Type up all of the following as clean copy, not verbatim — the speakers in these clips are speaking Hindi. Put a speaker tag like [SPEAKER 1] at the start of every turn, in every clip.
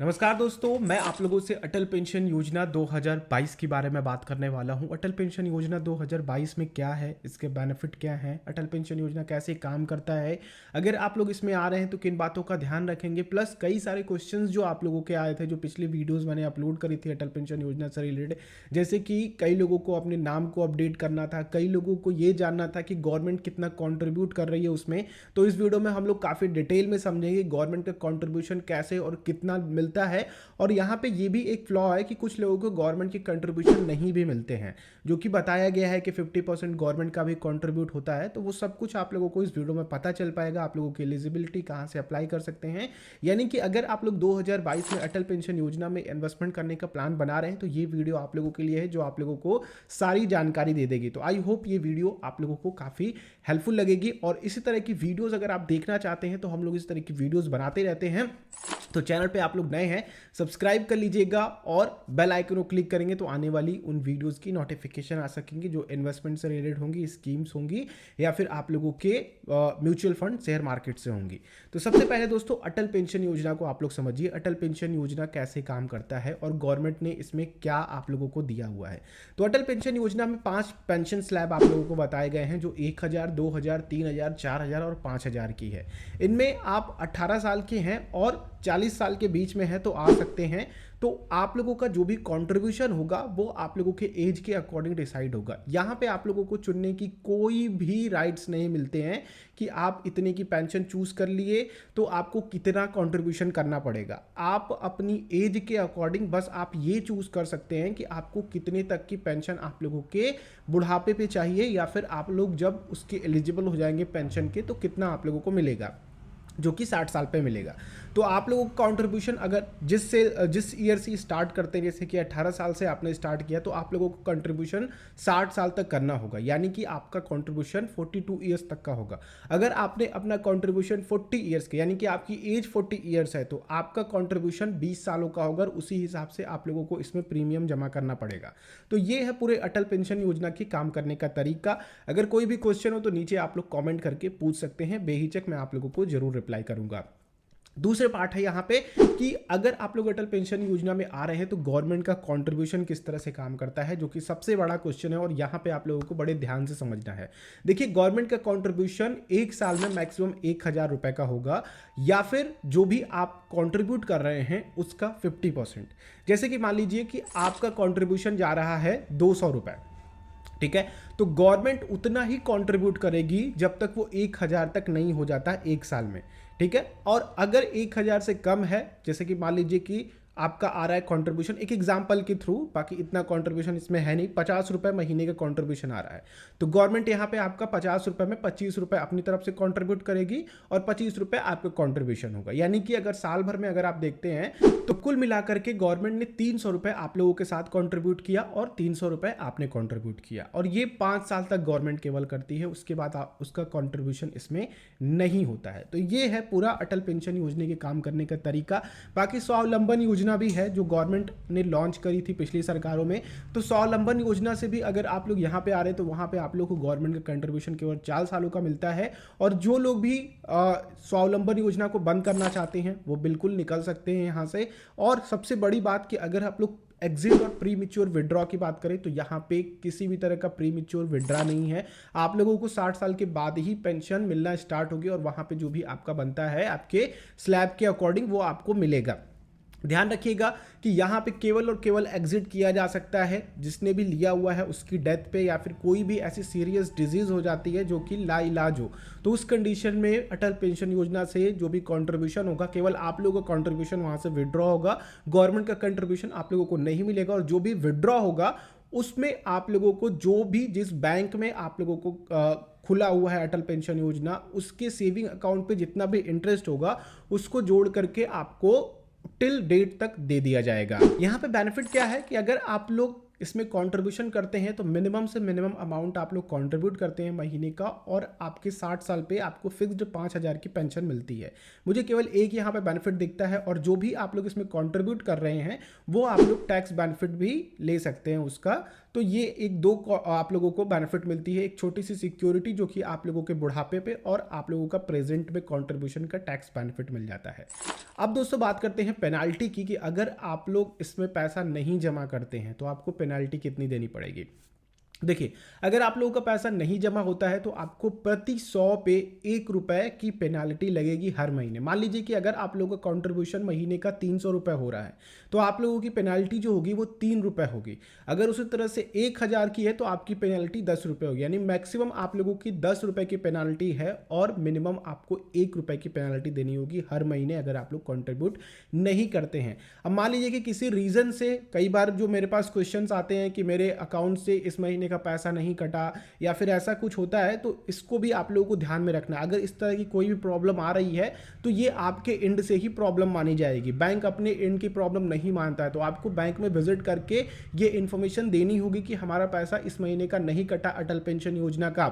[SPEAKER 1] नमस्कार दोस्तों, मैं आप लोगों से अटल पेंशन योजना 2022 के बारे में बात करने वाला हूं। अटल पेंशन योजना 2022 में क्या है, इसके बेनिफिट क्या हैं, अटल पेंशन योजना कैसे काम करता है, अगर आप लोग इसमें आ रहे हैं तो किन बातों का ध्यान रखेंगे, प्लस कई सारे क्वेश्चंस जो आप लोगों के आए थे, जो पिछली वीडियोज़ मैंने अपलोड करी थी अटल पेंशन योजना से रिलेटेड। जैसे कि कई लोगों को अपने नाम को अपडेट करना था, कई लोगों को ये जानना था कि गवर्नमेंट कितना कॉन्ट्रीब्यूट कर रही है उसमें। तो इस वीडियो में हम लोग काफ़ी डिटेल में समझेंगे गवर्नमेंट का कॉन्ट्रीब्यूशन कैसे और कितना मिलता है। और यहाँ पे ये भी एक फ्लॉ है कि कुछ लोगों को गवर्नमेंट के कंट्रीब्यूशन नहीं भी मिलते हैं, जो कि बताया गया है कि 50% गवर्नमेंट का भी कंट्रीब्यूट होता है। तो वो सब कुछ आप लोगों को इस वीडियो में पता चल पाएगा। आप लोगों की एलिजिबिलिटी कहाँ से अप्लाई कर सकते हैं, यानी कि अगर आप लोग 2022 में अटल पेंशन योजना में इन्वेस्टमेंट करने का प्लान बना रहे हैं तो ये वीडियो आप लोगों के लिए है, जो आप लोगों को सारी जानकारी दे देगी। तो आई होप ये वीडियो आप लोगों को काफ़ी हेल्पफुल लगेगी। और इसी तरह की वीडियोज़ अगर आप देखना चाहते हैं तो हम लोग इस तरह की वीडियोज़ बनाते रहते हैं। तो चैनल पे आप लोग नए हैं, सब्सक्राइब कर लीजिएगा और बेल आइकन को क्लिक करेंगे तो आने वाली उन वीडियोस की नोटिफिकेशन आ सकेंगी, जो इन्वेस्टमेंट से रिलेटेड होंगी, स्कीम्स होंगी या फिर आप लोगों के म्यूचुअल फंड शेयर मार्केट से होंगी। तो सबसे पहले दोस्तों अटल पेंशन योजना को आप लोग समझिए। अटल पेंशन योजना कैसे काम करता है और गवर्नमेंट ने इसमें क्या आप लोगों को दिया हुआ है। तो अटल पेंशन योजना में 5 पेंशन स्लैब आप लोगों को बताए गए हैं, जो 1000, 2000, 3000, 4000 और 5000 की है। इनमें आप 18 साल के हैं और 40 साल के बीच में है तो आ सकते हैं। तो आप लोगों का जो भी कंट्रीब्यूशन होगा वो आप लोगों के एज के अकॉर्डिंग डिसाइड होगा। यहाँ पे आप लोगों को चुनने की कोई भी राइट्स नहीं मिलते हैं कि आप इतने की पेंशन चूज कर लिए तो आपको कितना कंट्रीब्यूशन करना पड़ेगा। आप अपनी एज के अकॉर्डिंग बस आप ये चूज कर सकते हैं कि आपको कितने तक की पेंशन आप लोगों के बुढ़ापे पे चाहिए, या फिर आप लोग जब उसके एलिजिबल हो जाएंगे पेंशन के तो कितना आप लोगों को मिलेगा, जो कि 60 साल पे मिलेगा। तो आप लोगों का कंट्रीब्यूशन अगर जिस ईयर से स्टार्ट करते हैं, जैसे कि 18 साल से आपने स्टार्ट किया तो आप लोगों को कंट्रीब्यूशन 60 साल तक करना होगा, यानी कि आपका कंट्रीब्यूशन 42 ईयर्स तक का होगा। अगर आपने अपना कंट्रीब्यूशन 40 ईयर्स के, यानी कि आपकी एज 40 ईयर्स है, तो आपका कंट्रीब्यूशन 20 सालों का होगा और उसी हिसाब से आप लोगों को इसमें प्रीमियम जमा करना पड़ेगा। तो ये है पूरे अटल पेंशन योजना की काम करने का तरीका। अगर कोई भी क्वेश्चन हो तो नीचे आप लोग कॉमेंट करके पूछ सकते हैं, बेहिचक मैं आप लोगों को जरूर रिप्लाई करूंगा। दूसरे पार्ट है यहाँ पे कि अगर आप लोग अटल पेंशन योजना में आ रहे हैं तो गवर्नमेंट का कंट्रीब्यूशन किस तरह से काम करता है, जो कि सबसे बड़ा क्वेश्चन है और यहाँ पे आप लोगों को बड़े ध्यान से समझना है। देखिए, गवर्नमेंट का कंट्रीब्यूशन एक साल में मैक्सिमम 1000 रुपए का होगा, या फिर जो भी आप कंट्रीब्यूट कर रहे हैं उसका 50%। जैसे कि मान लीजिए कि आपका कंट्रीब्यूशन जा रहा है 200 रुपए, ठीक है, तो गवर्नमेंट उतना ही कंट्रीब्यूट करेगी जब तक वो 1000 तक नहीं हो जाता एक साल में, ठीक है। और अगर 1000 से कम है, जैसे कि मान लीजिए कि आपका आ रहा है कंट्रीब्यूशन, एक एग्जांपल के थ्रू, बाकी इतना कंट्रीब्यूशन इसमें है नहीं, 50 रुपए महीने का कंट्रीब्यूशन आ रहा है, तो गवर्नमेंट यहाँ पे आपका 50 रुपए में 25 रुपए अपनी तरफ से कंट्रीब्यूट करेगी और 25 रुपए आपका कंट्रीब्यूशन होगा। यानी कि अगर साल भर में अगर आप देखते हैं तो कुल मिलाकर के गवर्नमेंट ने 300 रुपए आप लोगों के साथ कंट्रीब्यूट किया और 300 रुपए आपने कंट्रीब्यूट किया, और ये 5 साल तक गवर्नमेंट केवल करती है, उसके बाद उसका कंट्रीब्यूशन इसमें नहीं होता है। तो ये है पूरा अटल पेंशन योजना के काम करने का तरीका। बाकी स्वावलंबन योजना भी है जो गवर्नमेंट ने लॉन्च करी थी पिछली सरकारों में। तो स्वावलंबन योजना से भी अगर आप लोग यहाँ पे आ रहे हैं तो वहाँ पे आप लोग को गवर्नमेंट का कंट्रीब्यूशन केवल 4 सालों का मिलता है। और जो लोग भी स्वावलंबन योजना को बंद करना चाहते हैं वो बिल्कुल निकल सकते हैं यहाँ से। और सबसे बड़ी बात कि अगर आप लोग एग्जिट और प्री मिच्योर विड्रॉ की बात करें तो यहाँ पे किसी भी तरह का प्री मिच्योर विड्रॉ नहीं है। आप लोगों को 60 साल के बाद ही पेंशन मिलना स्टार्ट होगी और वहाँ पे जो भी आपका बनता है आपके स्लैब के अकॉर्डिंग वो आपको मिलेगा। ध्यान रखिएगा कि यहाँ पे केवल और केवल एग्जिट किया जा सकता है जिसने भी लिया हुआ है उसकी डेथ पे, या फिर कोई भी ऐसी सीरियस डिजीज हो जाती है जो कि लाइलाज हो, तो उस कंडीशन में अटल पेंशन योजना से जो भी कंट्रीब्यूशन होगा केवल आप लोगों का कंट्रीब्यूशन वहाँ से विड्रॉ होगा, गवर्नमेंट का कंट्रीब्यूशन आप लोगों को नहीं मिलेगा। और जो भी विड्रॉ होगा उसमें आप लोगों को जो भी जिस बैंक में आप लोगों को खुला हुआ है अटल पेंशन योजना, उसके सेविंग अकाउंट पे जितना भी इंटरेस्ट होगा उसको जोड़ करके आपको टिल डेट तक दे दिया जाएगा। यहाँ पे बेनिफिट क्या है कि अगर आप लोग इसमें कंट्रीब्यूशन करते हैं तो मिनिमम से मिनिमम अमाउंट आप लोग कंट्रीब्यूट करते हैं महीने का, और आपके 60 साल पे आपको फिक्स्ड 5,000 की पेंशन मिलती है। मुझे केवल एक यहाँ पे बेनिफिट दिखता है, और जो भी आप लोग इसमें कंट्रीब्यूट कर रहे हैं वो आप लोग टैक्स बेनिफिट भी ले सकते हैं उसका। तो ये एक दो आप लोगों को बेनिफिट मिलती है, एक छोटी सी सिक्योरिटी जो कि आप लोगों के बुढ़ापे पे और आप लोगों का प्रेजेंट में कंट्रीब्यूशन का टैक्स बेनिफिट मिल जाता है। अब दोस्तों बात करते हैं पेनाल्टी की, कि अगर आप लोग इसमें पैसा नहीं जमा करते हैं तो आपको पेनाल्टी कितनी देनी पड़ेगी। देखिए, अगर आप लोगों का पैसा नहीं जमा होता है तो आपको प्रति 100 पे 1 रुपए की पेनाल्टी लगेगी हर महीने। मान लीजिए कि अगर आप लोगों का कंट्रीब्यूशन महीने का 300 रुपये हो रहा है तो आप लोगों की पेनाल्टी जो होगी वो 3 रुपये होगी। अगर उसी तरह से 1000 की है तो आपकी पेनाल्टी 10 रुपये होगी, यानी मैक्सिमम आप लोगों की 10 रुपये की पेनाल्टी है और मिनिमम आपको 1 रुपये की पेनाल्टी देनी होगी हर महीने अगर आप लोग कंट्रीब्यूट नहीं करते हैं। अब मान लीजिए कि किसी रीज़न से, कई बार जो मेरे पास क्वेश्चंस आते हैं कि मेरे अकाउंट से इस महीने का पैसा नहीं कटा या फिर ऐसा कुछ होता है, तो इसको भी आप लोगों को ध्यान में रखना है। अगर इस तरह की कोई भी प्रॉब्लम आ रही है तो ये आपके एंड से ही प्रॉब्लम मानी जाएगी। बैंक अपने एंड की प्रॉब्लम नहीं मानता है, तो आपको बैंक में विजिट करके ये इन्फॉर्मेशन देनी होगी कि हमारा पैसा इस महीने का नहीं कटा अटल पेंशन योजना का।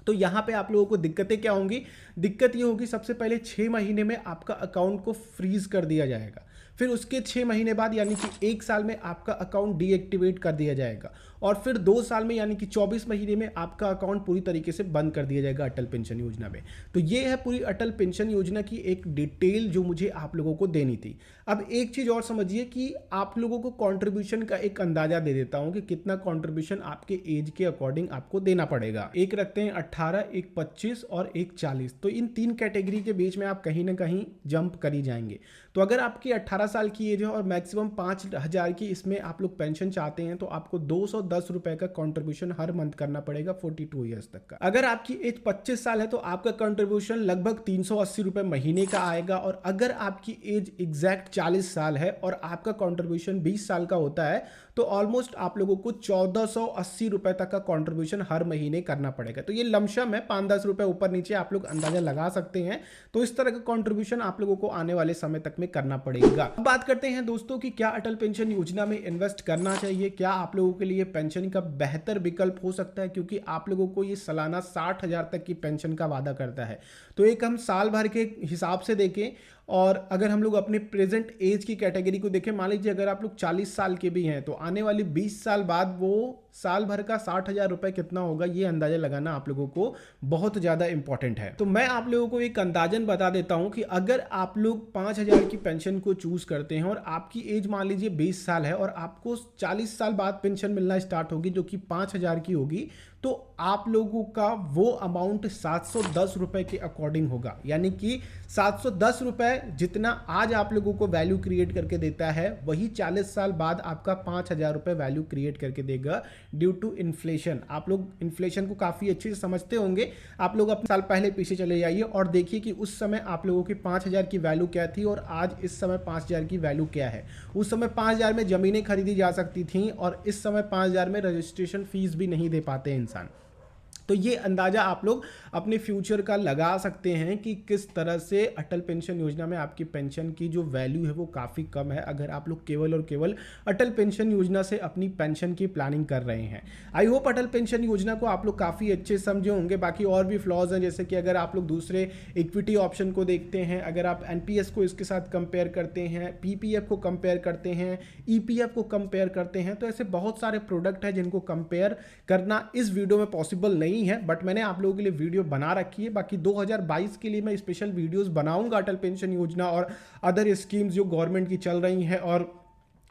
[SPEAKER 1] तो यहाँ पे आप लोगों को दिक्कतें क्या होंगी? दिक्कत ये होगी, सबसे पहले 6 महीने में आपका अकाउंट को फ्रीज कर दिया जाएगा, फिर उसके 6 महीने बाद यानी कि 1 साल में आपका अकाउंट डीएक्टिवेट कर दिया जाएगा, और फिर 2 साल में यानी कि 24 महीने में आपका अकाउंट पूरी तरीके से बंद कर दिया जाएगा अटल पेंशन योजना में। तो ये है पूरी अटल पेंशन योजना की एक डिटेल जो मुझे आप लोगों को देनी थी। अब एक चीज़ और समझिए कि आप लोगों को कंट्रीब्यूशन का एक अंदाजा दे देता हूं कि कितना कंट्रीब्यूशन आपके एज के अकॉर्डिंग आपको देना पड़ेगा। एक रखते हैं 18, एक 25 और एक 40। तो इन 3 कैटेगरी के बीच में आप कहीं ना कहीं जंप कर ही जाएंगे। तो अगर आपकी 18 साल की एज है और मैक्सिमम 5,000 की इसमें आप लोग पेंशन चाहते हैं तो आपको 210 रुपए का कंट्रीब्यूशन हर मंथ करना पड़ेगा 42 ईयर्स तक का। अगर आपकी एज 25 साल है तो आपका कंट्रीब्यूशन लगभग 380 रुपए महीने का आएगा, और अगर आपकी एज एग्जैक्ट 40 साल है और आपका कंट्रीब्यूशन 20 साल का होता है तो ऑलमोस्ट आप लोगों को 1480 रुपए तक का कंट्रीब्यूशन हर महीने करना पड़ेगा। तो ये लमसम है, 5-10 रुपए ऊपर नीचे आप लोग अंदाजा लगा सकते हैं। तो इस तरह का कंट्रीब्यूशन आप लोगों को आने वाले समय तक में करना पड़ेगा। अब बात करते हैं दोस्तों कि क्या अटल पेंशन योजना में इन्वेस्ट करना चाहिए, क्या आप लोगों के लिए पेंशन का बेहतर विकल्प हो सकता है, क्योंकि आप लोगों को ये सालाना 60,000 तक की पेंशन का वादा करता है। तो एक हम साल भर के हिसाब से देखें, और अगर हम लोग अपने प्रेजेंट एज की कैटेगरी को देखें, मान लीजिए अगर आप लोग 40 साल के भी हैं तो आने वाली 20 साल बाद वो साल भर का 60,000 रुपए कितना होगा, ये अंदाजा लगाना आप लोगों को बहुत ज़्यादा इंपॉर्टेंट है। तो मैं आप लोगों को एक अंदाजन बता देता हूं कि अगर आप लोग 5,000 की पेंशन को चूज करते हैं और आपकी एज मान लीजिए 20 साल है और आपको 40 साल बाद पेंशन मिलना स्टार्ट होगी जो कि 5,000 की होगी, तो आप लोगों का वो अमाउंट 710 रुपए के अकॉर्डिंग होगा। यानी कि 710 रुपए जितना आज आप लोगों को वैल्यू क्रिएट करके देता है, वही 40 साल बाद आपका 5,000 रुपए वैल्यू क्रिएट करके देगा ड्यू टू इन्फ्लेशन। आप लोग इन्फ्लेशन को काफ़ी अच्छे से समझते होंगे। आप लोग अपने साल पहले पीछे चले जाइए और देखिए कि उस समय आप लोगों की 5,000 की वैल्यू क्या थी और आज इस समय 5,000 की वैल्यू क्या है। उस समय 5,000 में ज़मीनें खरीदी जा सकती थीं और इस समय 5,000 में रजिस्ट्रेशन फीस भी नहीं दे पाते इंसान। तो ये अंदाज़ा आप लोग अपने फ्यूचर का लगा सकते हैं कि किस तरह से अटल पेंशन योजना में आपकी पेंशन की जो वैल्यू है वो काफ़ी कम है, अगर आप लोग केवल और केवल अटल पेंशन योजना से अपनी पेंशन की प्लानिंग कर रहे हैं। आई होप अटल पेंशन योजना को आप लोग काफ़ी अच्छे समझे होंगे। बाकी और भी फ्लॉज हैं, जैसे कि अगर आप लोग दूसरे इक्विटी ऑप्शन को देखते हैं, अगर आप एनपीएस को इसके साथ कंपेयर करते हैं, पीपीएफ को कंपेयर करते हैं, ईपीएफ को कंपेयर करते हैं, तो ऐसे बहुत सारे प्रोडक्ट हैं जिनको कंपेयर करना इस वीडियो में पॉसिबल नहीं है, बट मैंने आप लोगों के लिए वीडियो बना रखी है। बाकी 2022 के लिए मैं स्पेशल वीडियोस बनाऊंगा अटल पेंशन योजना और अदर स्कीम्स जो गवर्नमेंट की चल रही हैं और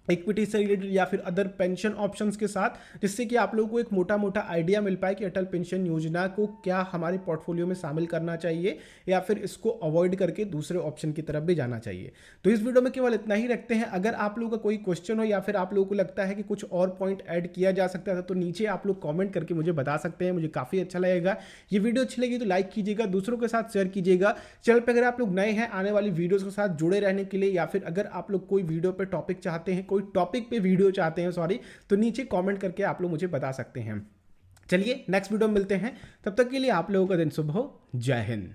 [SPEAKER 1] इक्विटी से रिलेटेड या फिर अदर पेंशन ऑप्शंस के साथ, जिससे कि आप लोगों को एक मोटा मोटा आइडिया मिल पाए कि अटल पेंशन योजना को क्या हमारे पोर्टफोलियो में शामिल करना चाहिए या फिर इसको अवॉइड करके दूसरे ऑप्शन की तरफ भी जाना चाहिए। तो इस वीडियो में केवल इतना ही रखते हैं। अगर आप लोगों का कोई क्वेश्चन हो या फिर आप लोगों को लगता है कि कुछ और पॉइंट ऐड किया जा सकता था तो नीचे आप लोग कॉमेंट करके मुझे बता सकते हैं, मुझे काफ़ी अच्छा लगेगा। ये वीडियो अच्छी लगी तो लाइक कीजिएगा, दूसरों के साथ शेयर कीजिएगा। चैनल पर अगर आप लोग नए हैं आने वाली वीडियोज़ के साथ जुड़े रहने के लिए, या फिर अगर आप लोग कोई वीडियो पर टॉपिक चाहते हैं, कोई टॉपिक पे वीडियो चाहते हैं तो नीचे कमेंट करके आप लोग मुझे बता सकते हैं। चलिए नेक्स्ट वीडियो में मिलते हैं, तब तक के लिए आप लोगों का दिन शुभ हो। जय हिंद।